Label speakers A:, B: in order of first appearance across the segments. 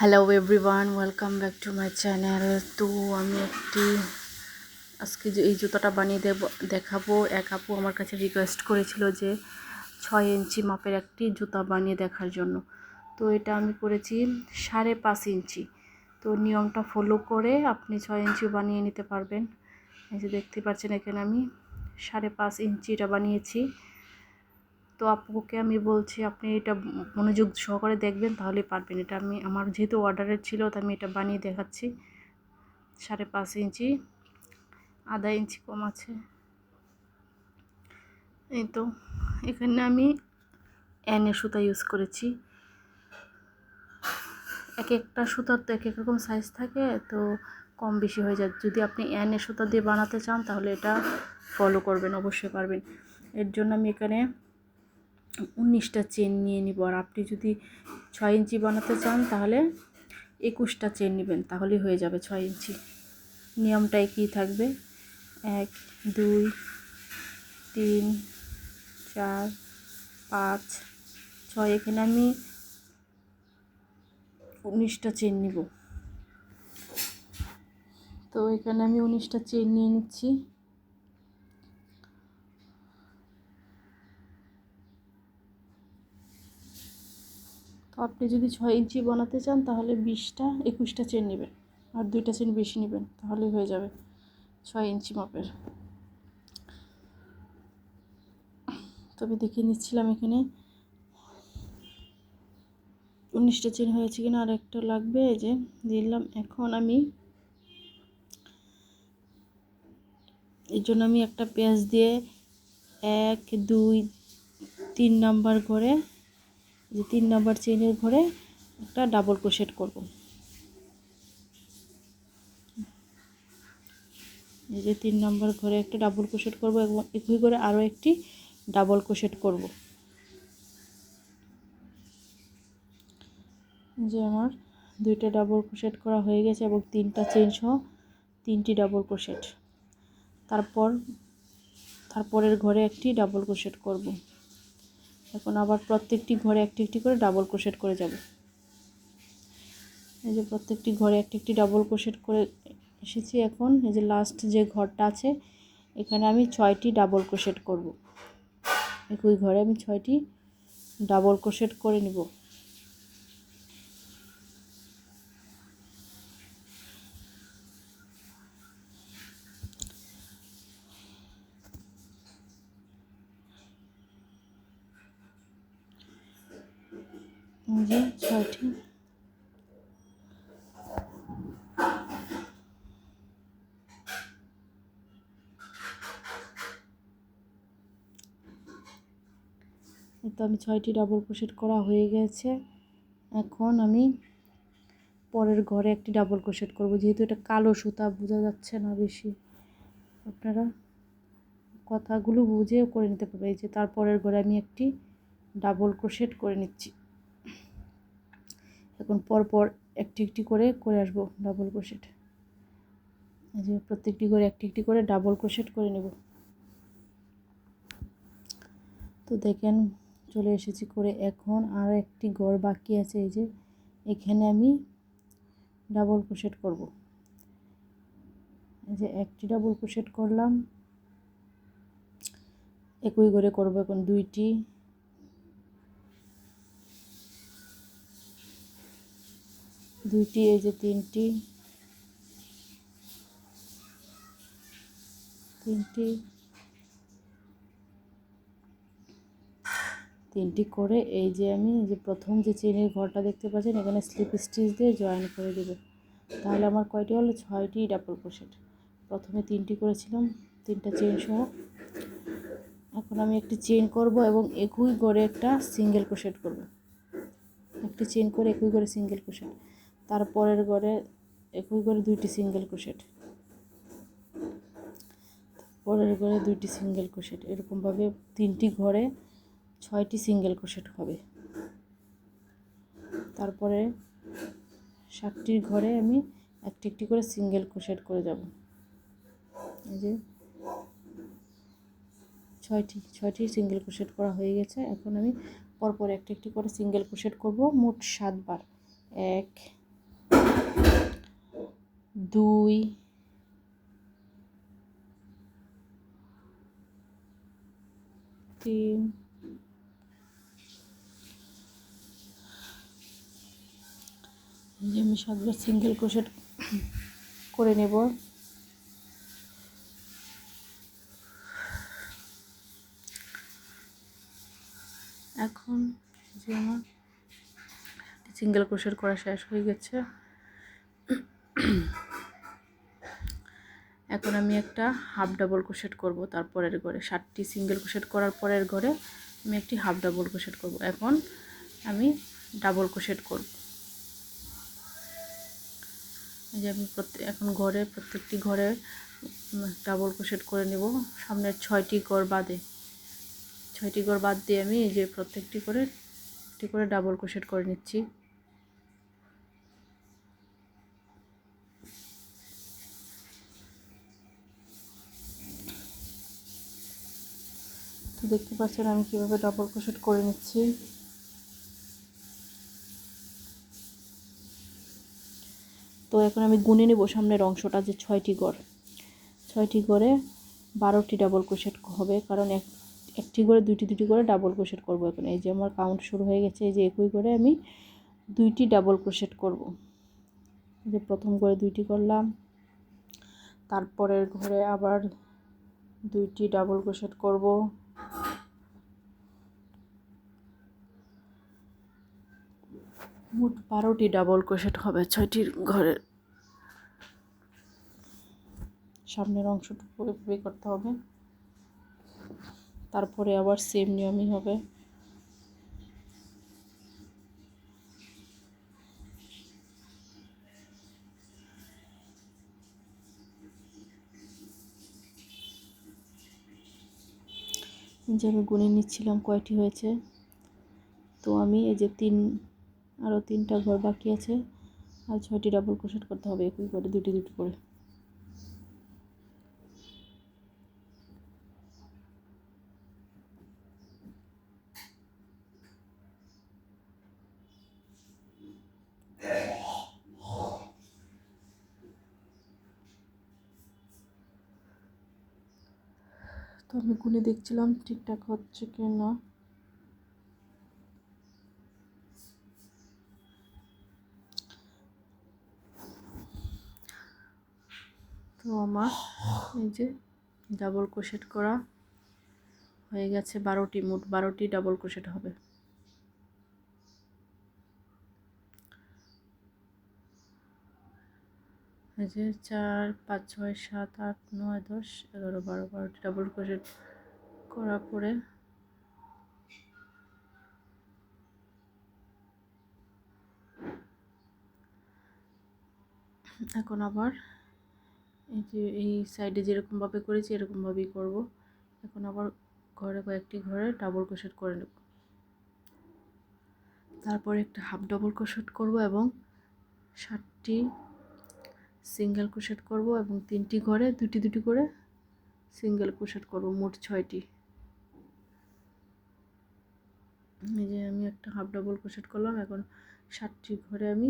A: Hello everyone, welcome back to my channel. তো আমি আজকে যে এই জুতাটা বানিয়ে দেখাবো। এক আপু আমার কাছে রিকোয়েস্ট করেছিল যে 6 ইঞ্চি মাপের একটি জুতা বানিয়ে দেখার জন্য। তো এটা আমি করেছি 5.5 ইঞ্চি। তো নিয়মটা ফলো করে আপনি 6 ইঞ্চি বানিয়ে নিতে পারবেন। এই যে দেখতে পাচ্ছেন এখানে আমি 5.5 ইঞ্চি এটা বানিয়েছি। তো আপুকে আমি বলছি আপনি এটা মনোযোগ সহকারে দেখবেন, তাহলেই পারবেন। এটা আমার যেহেতু অর্ডারের ছিল, তো আমি এটা বানিয়ে দেখাচ্ছি। 5.5 ইঞ্চি, আধা ইঞ্চি কম আছে। এই তো এখানে আমি এনের সুতা ইউজ করেছি। এক একটা সুতার তো এক এক রকম সাইজ থাকে, তো কম বেশি হয়ে যায়। যদি আপনি এনের সুতা দিয়ে বানাতে চান তাহলে এটা ফলো করবেন, অবশ্যই পারবেন। এর জন্য আমি এখানে 19টা চেন নিয়ে নিব। আর আপনি যদি 6 ইঞ্চি বানাতে চান তাহলে 21টা চেন নেবেন, তাহলেই হয়ে যাবে 6 ইঞ্চি। নিয়মটা একই থাকবে। 1 2 3 4 5 6, এখানে আমি 19টা চেন নিব। তো এখানে আমি 19টা চেন নিয়ে নিচ্ছি। তো আপনি যদি 6 ইঞ্চি বানাতে চান তাহলে 21টা চেন নেবেন, আর 2টা চেন বেশি নেবেন, তাহলেই হয়ে যাবে 6 ইঞ্চি মাপের। তো আমি দেখিয়ে নিচ্ছিলাম এখানে 19টা চেন হয়েছে কিনা, আর একটা লাগবে। এই যে দিলাম। এখন আমি এর জন্য আমি একটা পেঁয়াজ দিয়ে 1 2 3 নাম্বার ঘরে, যে 3 নাম্বার চেনের ঘরে একটা ডাবল ক্রোশেট করব। এই যে 3 নাম্বার ঘরে একটা ডাবল ক্রোশেট করব এবং একই করে আরও একটি ডাবল ক্রোশেট করব। যে আমার 2টা ডাবল ক্রোশেট করা হয়ে গেছে এবং 3টা চেন সহ 3টি ডাবল ক্রোশেট। তারপরের ঘরে একটি ডাবল ক্রোশেট করব। এখন আবার প্রত্যেকটি ঘরে একটি একটি করে ডাবল ক্রোশেট করে যাব। এই যে প্রত্যেকটি ঘরে একটি একটি ডাবল ক্রোশেট করে এসেছি। এখন এই যে লাস্ট যে ঘরটা আছে, এখানে আমি 6টি ডাবল ক্রোশেট করব। একই ঘরে আমি 6টি ডাবল ক্রোশেট করে নিব। এই যে 6টি। তো আমি 6টি ডাবল ক্রোশেট করা হয়ে গেছে। এখন আমি পরের ঘরে একটি ডাবল ক্রোশেট করব। যেহেতু এটা কালো সুতা, বোঝা যাচ্ছে না বেশি, আপনারা কথাগুলো বুঝেও করে নিতে পারবে। এই যে তারপরের ঘরে আমি একটি ডাবল ক্রোশেট করে নিচ্ছি। এখন পরপর একটি একটি করে আসব ডাবল ক্রোশেট। এই যে প্রত্যেকটি ঘরে একটি একটি করে ডাবল ক্রোশেট করে নেব। তো দেখেন চলে এসেছি করে। এখন আর একটি ঘর বাকি আছে। এই যে এখানে আমি ডাবল ক্রোশেট করব। এই যে একটি ডাবল ক্রোশেট করলাম, একই ঘরে করব এখন 2টি, এই যে 3টি করে এই যে আমি যে প্রথম যে চেনের ঘরটা দেখতে পাচ্ছেন, এখানে স্লিপ স্টিচ দিয়ে জয়েন করে দেব। তাহলে আমার কয়টি হলো? 6টি ডাবল ক্রোশেট। প্রথমে 3টি করেছিলাম, 3টা চেন সহ। এখন আমি একটি চেন করব এবং একই ঘরে একটা সিঙ্গেল ক্রোশেট করব। একটি চেন করে একই ঘরে সিঙ্গেল ক্রোশেট, তারপরের ঘরে একই ঘরে 2টি সিঙ্গেল ক্রোশেট, পরের ঘরে 2টি সিঙ্গেল ক্রোশেট। এরকমভাবে 3টি ঘরে 6টি সিঙ্গেল ক্রোশেট হবে। তারপরে 7টি ঘরে আমি একটি একটি করে সিঙ্গেল ক্রোশেট করে যাব। এই যে 6টি সিঙ্গেল ক্রোশেট করা হয়ে গেছে। এখন আমি পরপর একটি একটি করে সিঙ্গেল ক্রোশেট করব মোট 7 বার। 1 2 3 যে আমি 7বার সিঙ্গেল ক্রোশেট করে নেব। এখন যে আমার সিঙ্গেল ক্রোশেট করা শেষ হয়ে গেছে, এখন আমি একটা হাফ ডাবল ক্রোশেট করব। তারপরের ঘরে 7টি সিঙ্গেল ক্রোশেট করার পরের ঘরে আমি একটি হাফ ডাবল ক্রোশেট করব। এখন আমি ডাবল ক্রোশেট করব। এই যে আমি এখন ঘরে প্রত্যেকটি ঘরে ডাবল ক্রোশেট করে নেব। সামনের 6টি ঘর বাদে 6টি ঘর বাদ দিয়ে আমি এই যে প্রত্যেকটি করে একটি করে ডাবল ক্রোশেট করে নিচ্ছি। তো দেখতে পাচ্ছেন আমি কিভাবে ডাবল ক্রোশেট করে নিচ্ছি। তো এখন আমি গুনে নেব সামনের অংশটা, যে 6টি ঘর, 6টি ঘরে 12টি ডাবল ক্রোশেট হবে, কারণ একটি ঘরে দুটি করে ডাবল ক্রোশেট করব। এখন এই যে আমার কাউন্ট শুরু হয়ে গেছে। এই যে একই ঘরে আমি 2টি ডাবল ক্রোশেট করব। এই যে প্রথম ঘরে 2টি করলাম, তারপরের ঘরে আবার 2টি ডাবল ক্রোশেট করব, মোট 12টি ডাবল ক্রোশেট হবে 6টির ঘরে। সামনের অংশটুকু এভাবে করতে হবে। তারপরে আবার সেম নিয়মই হবে। যে আমি গুনে নিচ্ছিলাম কয়টি হয়েছে। তো আমি এই যে আরও 3টা ঘর বাকি আছে, আর 6টি ডাবল ক্রোশেট করতে হবে একই করে, দুটি করে। তো আমি গুনে দেখছিলাম ঠিকঠাক হচ্ছে কি না। তো আমার এই যে ডাবল ক্রোশেট করা হয়ে গেছে 12টি, মোট 12টি ডাবল ক্রোশেট হবে। এই যে 4 5 6 7 8 9 10 11 12 12টি ডাবল ক্রোশেট করার পরে এখন আবার এই যে এই সাইডে যেরকমভাবে করেছি এরকমভাবেই করব। এখন আবার ঘরে কয়েকটি ঘরে ডাবল ক্রোশেট করে নেব। তারপরে একটা হাফ ডাবল ক্রোশেট করব এবং 7টি সিঙ্গেল ক্রোশেট করব এবং 3টি ঘরে দুটি করে সিঙ্গেল ক্রোশেট করব, মোট 6টি। এই যে আমি একটা হাফ ডাবল ক্রোশেট করলাম, এখন 7টি ঘরে আমি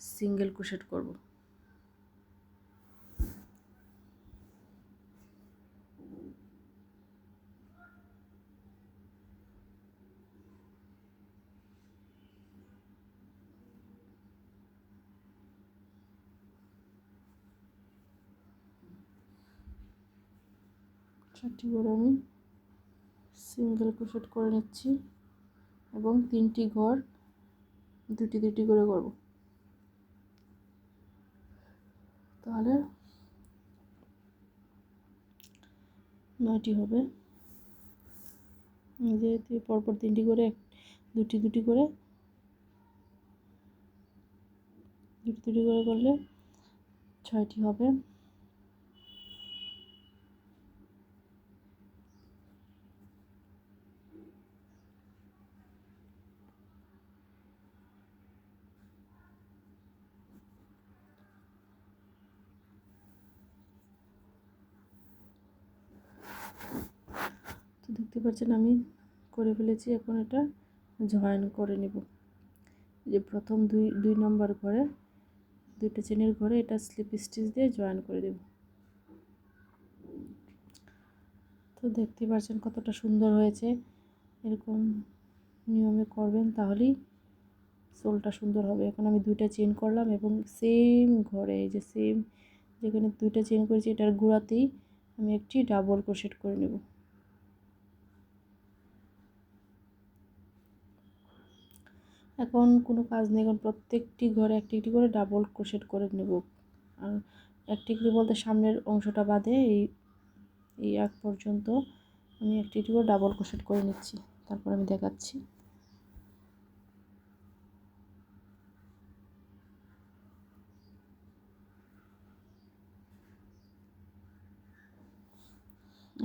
A: সিঙ্গেল ক্রোশেট করব। চারটি ঘরে আমি সিঙ্গেল ক্রোশেট করে নিচ্ছি এবং 3টি ঘর দুটি করে করব, তাহলে 9টি হবে। যেহেতু পরপর 3টি করে দুটি করে করলে 6টি হবে। তো দেখতে পাচ্ছেন আমি করে ফেলেছি। এখন এটা জয়েন করে নেব। যে প্রথম দুই নম্বর ঘরে দুইটা চেনের ঘরে এটা স্লিপ স্টিচ দিয়ে জয়েন করে দেব। তো দেখতে পাচ্ছেন কতটা সুন্দর হয়েছে। এরকম নিয়মে করবেন তাহলেই সোলটা সুন্দর হবে। এখন আমি দুইটা চেন করলাম এবং সেম ঘরে এই যে সেম যেখানে দুইটা চেন করেছি এটার গোড়াতেই আমি একটি ডাবল ক্রোশেট করে নেব। এখন কোনো কাজ নেই, এখন প্রত্যেকটি ঘরে একটি একটি করে ডাবল ক্রোশেট করে নেব। আর একটি একটি বলতে সামনের অংশটা বাদে এই আগ পর্যন্ত আমি একটি একটি করে ডাবল ক্রোশেট করে নিচ্ছি, তারপর আমি দেখাচ্ছি।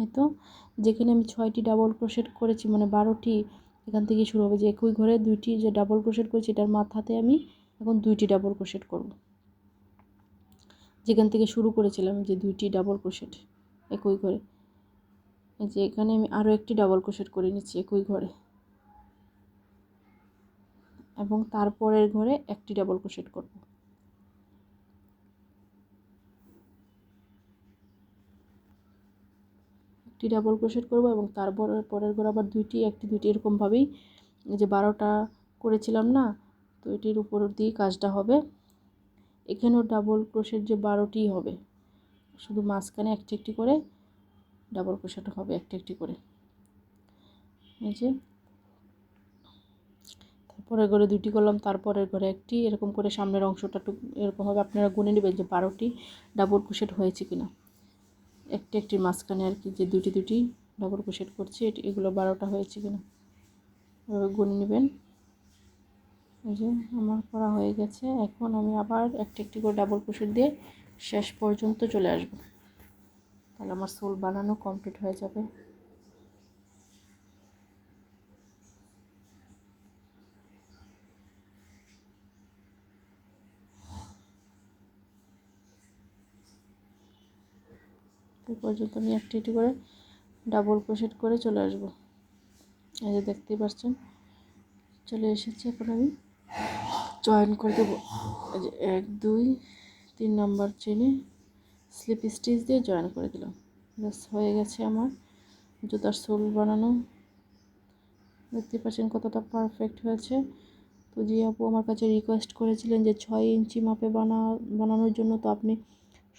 A: এই তো যেখানে আমি 6টি ডাবল ক্রোশেট করেছি মানে 12টি এখান থেকে শুরু হবে, যে একই ঘরে দুইটি যে ডাবল ক্রোশেট করেছি এটার মাথাতে আমি এখন 2টি ডাবল ক্রোশেট করব। যেখান থেকে শুরু করেছিলাম যে 2টি ডাবল ক্রোশেট একই ঘরে, এই যে এখানে আমি আরও একটি ডাবল ক্রোশেট করে নিচ্ছি একই ঘরে এবং তারপরের ঘরে একটি ডাবল ক্রোশেট করব। একটি ডাবল ক্রোশেট করব এবং তারপরে পরের ঘরে আবার দুইটি একটি দুইটি এরকমভাবেই এই যে 12টা করেছিলাম না, তো এটির উপর দিয়ে কাজটা হবে। এখানেও ডাবল ক্রোশেট যে 12টি হবে, শুধু মাঝখানে একটি একটি করে ডাবল ক্রোশেট হবে একটি একটি করে। এই যে তারপরের ঘরে দুইটি করলাম, তারপরের ঘরে একটি, এরকম করে সামনের অংশটা এরকমভাবে আপনারা গুনে নেবেন যে 12টি ডাবল ক্রোশেট হয়েছে কিনা। একটি একটির মাঝখানে আর কি যে দুটি দুটি ডাবল ক্রোশেট করছি এগুলো 12টা হয়েছে কিনা এভাবে গুনে নেবেন। এই যে আমার করা হয়ে গেছে। এখন আমি আবার একটি একটি করে ডাবল ক্রোশেট দিয়ে শেষ পর্যন্ত চলে আসব, তাহলে আমার সোল বানানো কমপ্লিট হয়ে যাবে। এই পর্যন্ত আমি একটি একটি করে ডাবল ক্রোশেট করে চলে আসব। এই যে দেখতেই পাচ্ছেন চলে এসেছে। এখন আমি জয়েন করে দেবো। এই যে 1 2 3 নাম্বার চেনে স্লিপ স্টিচ দিয়ে জয়েন করে দিলাম। ব্যাস হয়ে গেছে আমার জুতার সোল বানানো। দেখতে পাচ্ছেন কতটা পারফেক্ট হয়েছে। তো যে আপু আমার কাছে রিকোয়েস্ট করেছিলেন যে 6 ইঞ্চি মাপে বানানোর জন্য, তো আপনি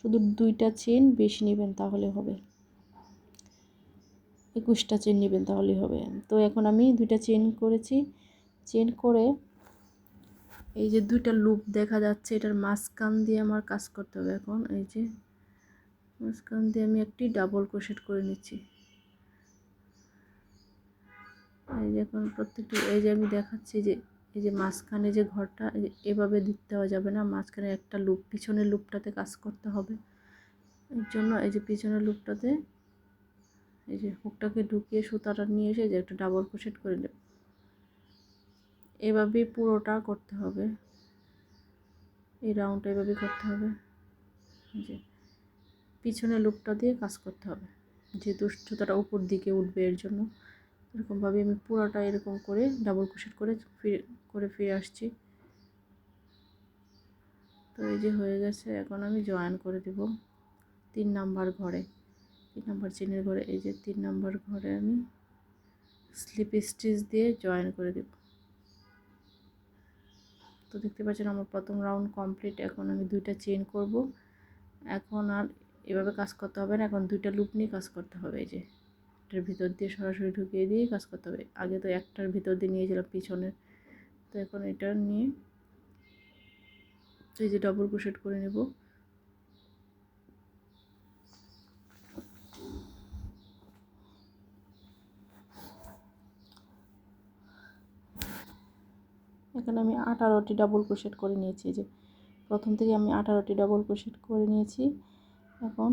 A: শুধু 2টা চেন বেশি নেবেন তাহলে হবে, 21টা চেন নেবেন তাহলেই হবে। তো এখন আমি 2টা চেন করেছি, চেন করে এই যে 2টা লুপ দেখা যাচ্ছে এটার মাঝখান দিয়ে আমার কাজ করতে হবে। এখন এই যে মাঝখান দিয়ে আমি একটি ডাবল ক্রোশেট করে নিচ্ছি। এই যে এখন প্রত্যেকটি এই যে আমি দেখাচ্ছি যে এই যে মাঝখানে যে ঘরটা এভাবে দিতে দেওয়া যাবে না, মাঝখানে একটা লুপ পিছনের লুপটাতে কাজ করতে হবে। এর জন্য এই যে পিছনের লুপটাতে এই যে হুকটাকে ঢুকিয়ে সুতাটা নিয়ে এসে যে একটা ডাবল ক্রোশেট করে নেব। এভাবেই পুরোটা করতে হবে, এই রাউন্ডটা এভাবে করতে হবে। যে পিছনের লুপটা দিয়ে কাজ করতে হবে, যেহেতু সুতাটা উপর দিকে উঠবে এর জন্য এরকমভাবে আমি পুরোটা এরকম করে ডাবল ক্রোশেট করে ফিরে আসছি। তো এই যে হয়ে গেছে। এখন আমি জয়েন করে দেব 3 নাম্বার ঘরে, 3 নাম্বার চেনের ঘরে। এই যে 3 নাম্বার ঘরে আমি স্লিপ স্টিচ দিয়ে জয়েন করে দেব। তো দেখতে পাচ্ছেন আমার প্রথম রাউন্ড কমপ্লিট। এখন আমি 2টা চেন করব। এখন আর এভাবে কাজ করতে হবে না, এখন 2টা লুপ নিয়ে কাজ করতে হবে। এই যে এটার ভিতর দিয়ে সরাসরি ঢুকিয়ে দিয়ে কাজ করতে হবে। আগে তো একটার ভিতর দিয়ে নিয়েছিলাম পিছনের, তো এখন এটা নিয়ে এই যে ডাবল ক্রোশেট করে নেব। এখানে আমি 18টি ডাবল ক্রোশেট করে নিয়েছি। যে প্রথম থেকে আমি 18টি ডাবল ক্রোশেট করে নিয়েছি। এখন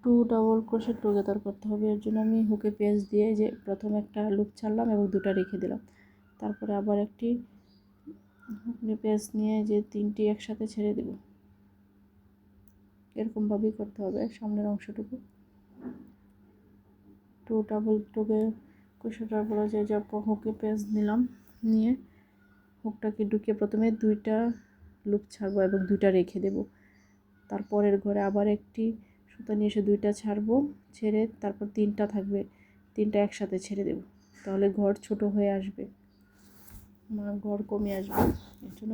A: 2 ডাবল ক্রোশেট টুগেদার করতে হবে। এর জন্য আমি হুকে পেঁচ দিয়ে যে প্রথম একটা লুপ ছাড়লাম এবং 2টা রেখে দিলাম, তারপরে আবার একটি পেঁচ নিয়ে যে 3টি একসাথে ছেড়ে দেব। এরকমভাবেই করতে হবে সামনের অংশটুকু। 2 ডাবল ক্রোশেটের পরে যে হুকে পেঁচ নিলাম, নিয়ে হুকটাকে ঢুকিয়ে প্রথমে 2টা লুপ ছাড়বো এবং 2টা রেখে দেব। তারপরের ঘরে আবার একটি সুতা নিয়ে এসে 2টা ছাড়বো, ছেড়ে তারপর 3টা থাকবে, 3টা একসাথে ছেড়ে দেব। তাহলে ঘর ছোট হয়ে আসবে, ঘর কমে আসবে। এর জন্য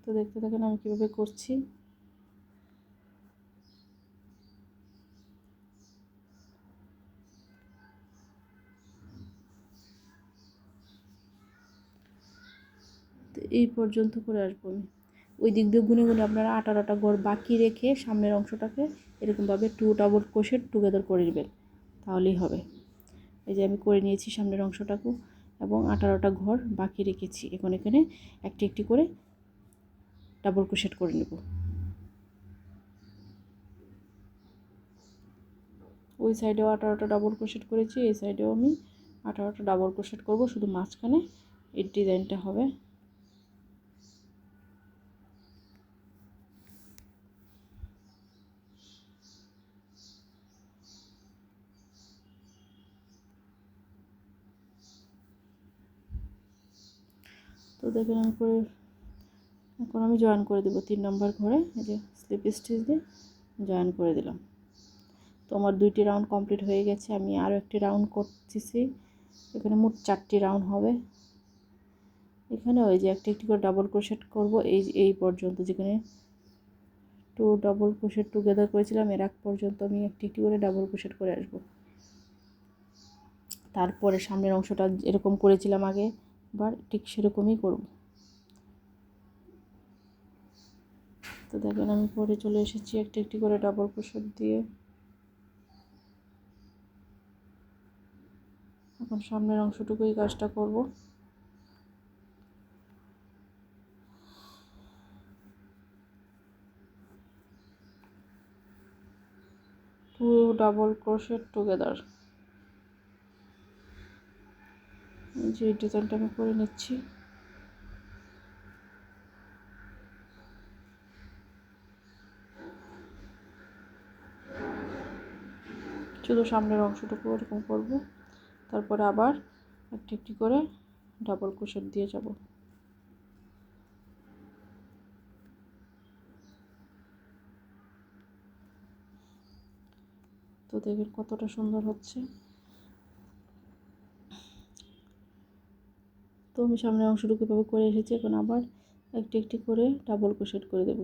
A: তো দেখতে থাকেন আমি কীভাবে করছি। তো এই পর্যন্ত করে আসবো আমি। ওই দিক দিয়ে গুনে গুনে আপনারা 18টা ঘর বাকি রেখে সামনের অংশটাকে এরকমভাবে 2 ডাবল ক্রোশেট টুগেদার করে নেবেন, তাহলেই হবে। এই যে আমি করে নিয়েছি সামনের অংশটাকে এবং 18টা ঘর বাকি রেখেছি। এখন এখানে একটি একটি করে ডাবল ক্রোশেট করে নেব। ওই সাইডেও 18টা ডাবল ক্রোশেট করেছি, এই সাইডেও আমি 18টা ডাবল ক্রোশেট করব, শুধু মাঝখানে এই ডিজাইনটা হবে। তো দেখেন আমি করে, এখন আমি জয়েন করে দেবো 3 নম্বর ঘরে। এই যে স্লিপ স্টিচ দিয়ে জয়েন করে দিলাম। তো আমার 2টি রাউন্ড কমপ্লিট হয়ে গেছে। আমি আরও একটি রাউন্ড করতেছি, এখানে মোট 4টি রাউন্ড হবে। এখানে ওই যে একটি একটি করে ডাবল ক্রোশেট করব এই পর্যন্ত, যেখানে 2 ডাবল ক্রোশেট টুগেদার করেছিলাম এর আগ পর্যন্ত আমি একটি একটি করে ডাবল ক্রোশেট করে আসব। তারপরে সামনের অংশটা এরকম করেছিলাম আগে, এবার ঠিক সেরকমই করব। তো দেখেন আমি পরে চলে এসেছি একটি একটি করে ডাবল ক্রোশেট দিয়ে। এখন সামনের অংশটুকুই কাজটা করব। 2 ডাবল ক্রোশেট টুগেদার। যে ডিজাইনটা আমি করে নিচ্ছি। শুধু সামনের অংশটুকু এরকম করব, তারপরে আবার একটি একটি করে ডাবল ক্রোশেট দিয়ে যাব। তো দেখেন কতটা সুন্দর হচ্ছে। তো আমি সামনের অংশটুকু এভাবে করে এসেছি, এখন আবার একটি একটি করে ডাবল ক্রোশেট করে দেব।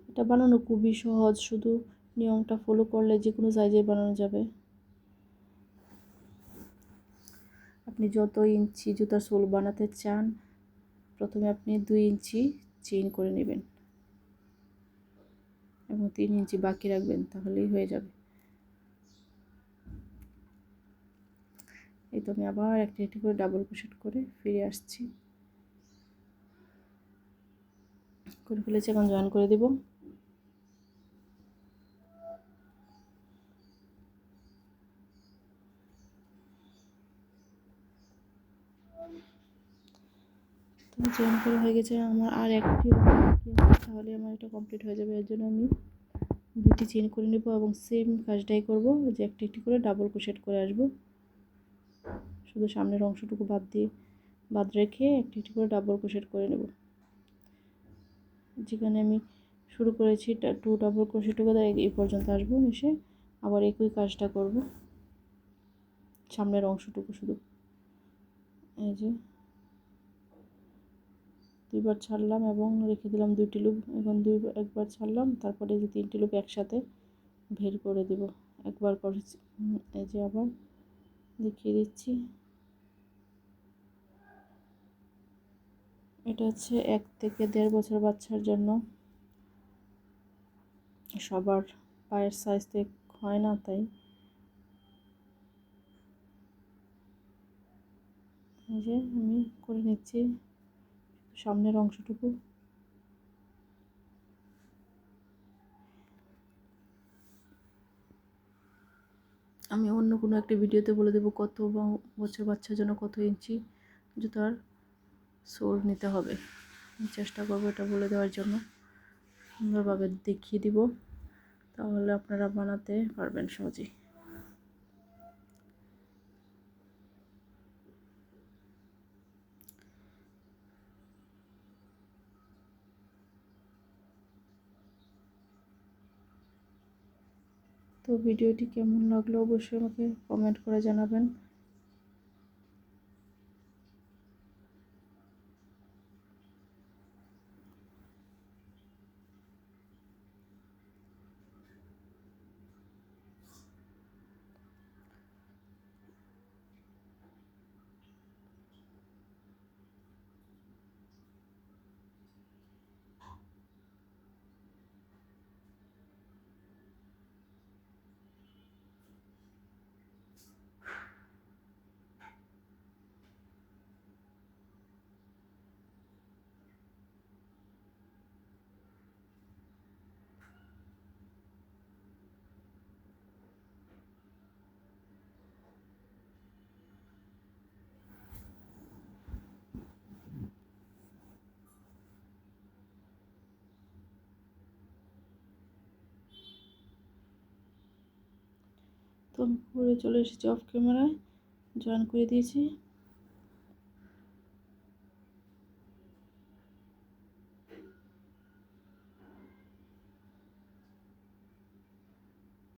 A: এটা বানানো খুবই সহজ, শুধু নিয়মটা ফলো করলে যে কোনো সাইজে বানানো যাবে। আপনি যত ইঞ্চি জুতার সোল বানাতে চান, প্রথমে আপনি 2 ইঞ্চি চেইন করে নেবেন এবং 3 ইঞ্চি বাকি রাখবেন, তাহলেই হয়ে যাবে। এই তো আমি আবার একটি একটি করে ডাবল ক্রোশেট করে ফিরে আসছি, করে ফেলেছি। এখন জয়েন করে দেব। তো জয়েন করা হয়ে গেছে, আমার আর একটি বাকি আছে, তাহলে আমার এটা কমপ্লিট হয়ে যাবে। এর জন্য আমি 2টি চেইন করে নেব এবং সেম কাজটাই করব, যে একটি একটি করে ডাবল ক্রোশেট করে আসব। শুধু সামনের অংশটুকু বাদ রেখে একটি একটি করে ডাবল ক্রোশেট করে নেব। যেখানে আমি শুরু করেছি 2 ডাবল ক্রোশেট টুগেদার, এই পর্যন্ত আসবো, এসে আবার একই কাজটা করব সামনের অংশটুকু শুধু। এই যে 2বার ছাড়লাম এবং রেখে দিলাম 2টি লুপ। এখন একবার ছাড়লাম, তারপরে এই যে 3টি লুপ একসাথে বের করে দেব। একবার করেছি, এই যে আবার দেখিয়ে দিচ্ছি। এটা হচ্ছে 1 থেকে 1.5 বছর বাচ্চার জন্য। সবার পায়ের সাইজ তো হয় না, তাই এই যে আমি করে নিচ্ছি সামনের অংশটুকু। আমি অন্য কোনো একটা ভিডিওতে বলে দেবো কত বছর বাচ্চার জন্য কত ইঞ্চি জুতার সোল নিতে হবে। চেষ্টা করবো এটা বলে দেওয়ার জন্য, সুন্দরভাবে দেখিয়ে দিব, তাহলে আপনারা বানাতে পারবেন সহজেই। তো ভিডিওটি কেমন লাগলো অবশ্যই আমাকে কমেন্ট করে জানাবেন। তো আমি পরে চলে এসেছি, অফ ক্যামেরায় জয়েন করে দিয়েছি।